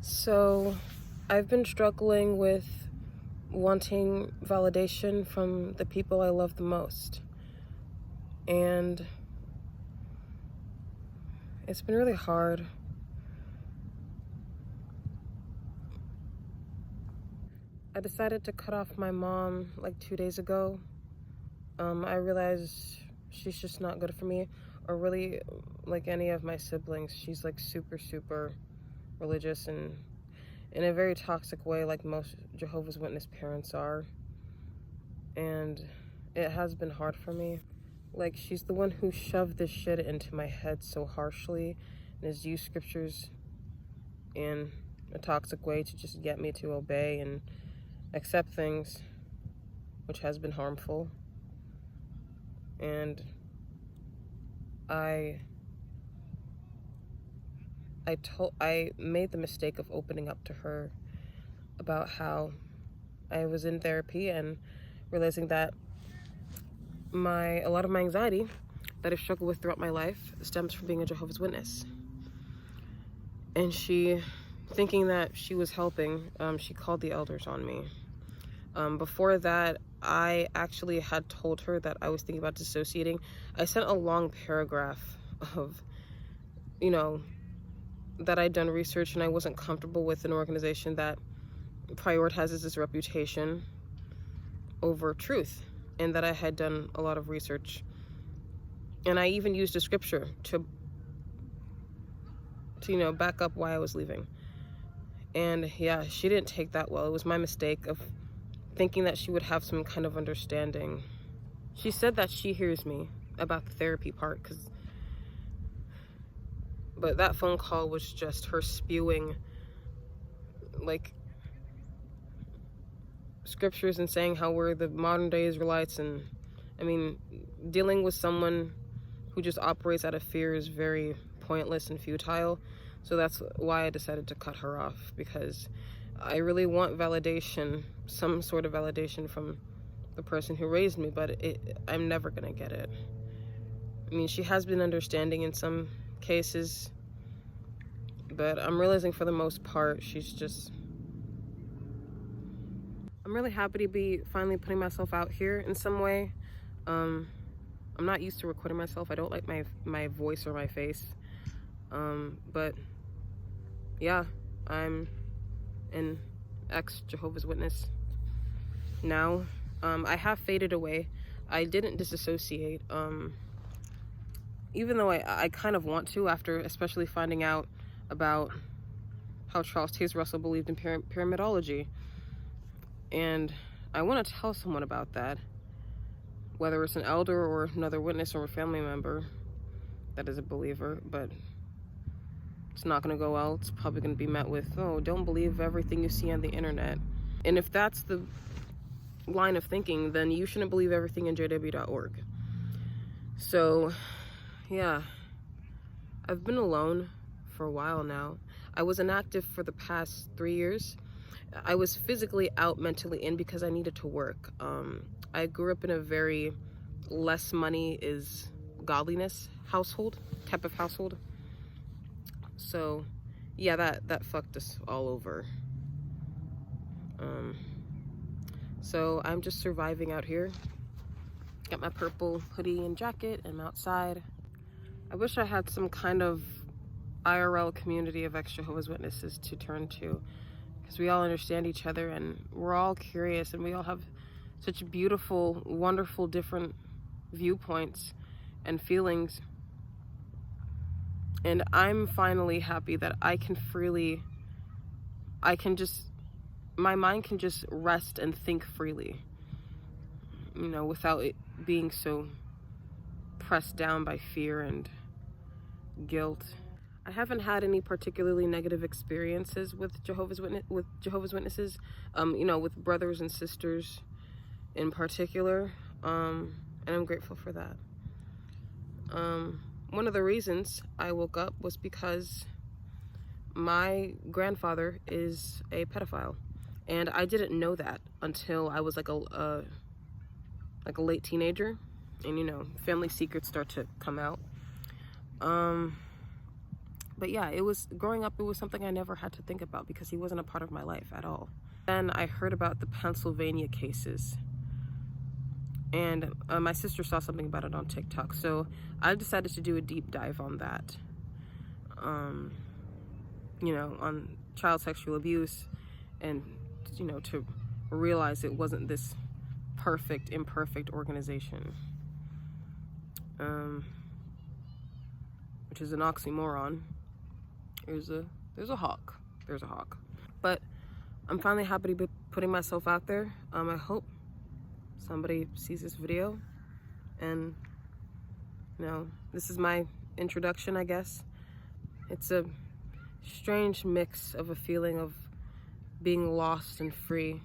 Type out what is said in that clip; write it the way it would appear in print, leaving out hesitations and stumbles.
So, I've been struggling with wanting validation from the people I love the most. And it's been really hard. I decided to cut off my mom like 2 days ago. I realized she's just not good for me, or really like any of my siblings. She's like super, super religious and in a very toxic way, like most Jehovah's Witness parents are. And it has been hard for me. Like, she's the one who shoved this shit into my head so harshly and has used scriptures in a toxic way to just get me to obey and accept things, which has been harmful. And I made the mistake of opening up to her about how I was in therapy and realizing that a lot of my anxiety that I've struggled with throughout my life stems from being a Jehovah's Witness. And she, thinking that she was helping, she called the elders on me. Before that, I actually had told her that I was thinking about dissociating. I sent a long paragraph of, that I'd done research and I wasn't comfortable with an organization that prioritizes its reputation over truth, and that I had done a lot of research. And I even used a scripture to back up why I was leaving. And yeah, she didn't take that well. It was my mistake of thinking that she would have some kind of understanding. She said that she hears me about the therapy part, but that phone call was just her spewing like scriptures and saying how we're the modern day Israelites. And I mean, dealing with someone who just operates out of fear is very pointless and futile. So that's why I decided to cut her off, because I really want validation, some sort of validation from the person who raised me, but I'm never gonna get it. I mean, she has been understanding in some cases, but I'm realizing for the most part, she's just... I'm really happy to be finally putting myself out here in some way. I'm not used to recording myself. I don't like my voice or my face. But yeah, I'm an ex-Jehovah's Witness now. I have faded away. I didn't disassociate, even though I kind of want to, after especially finding out about how Charles Taze Russell believed in pyramidology. And I want to tell someone about that, whether it's an elder or another witness or a family member that is a believer, but it's not going to go well. It's probably going to be met with, oh, don't believe everything you see on the internet. And if that's the line of thinking, then you shouldn't believe everything in jw.org. So, yeah, I've been alone for a while now. I was inactive for the past 3 years. I was physically out, mentally in, because I needed to work. I grew up in a very less money is godliness type of household. So yeah, that fucked us all over. So I'm just surviving out here. Got my purple hoodie and jacket, and I'm outside. I wish I had some kind of IRL community of ex-Jehovah's Witnesses to turn to, because we all understand each other and we're all curious and we all have such beautiful, wonderful, different viewpoints and feelings. And I'm finally happy that my mind can just rest and think freely, you know, without it being so pressed down by fear and guilt. I haven't had any particularly negative experiences with Jehovah's Witnesses, you know, with brothers and sisters in particular, and I'm grateful for that. One of the reasons I woke up was because my grandfather is a pedophile, and I didn't know that until I was like a late teenager, and you know, family secrets start to come out. But yeah, it was growing up, it was something I never had to think about because he wasn't a part of my life at all. Then I heard about the Pennsylvania cases, and my sister saw something about it on TikTok, so I decided to do a deep dive on that. You know, on child sexual abuse, and you know, to realize it wasn't this perfect, imperfect organization, which is an oxymoron. There's a hawk. But I'm finally happy to be putting myself out there. I hope somebody sees this video, and you know, this is my introduction, I guess. It's a strange mix of a feeling of being lost and free,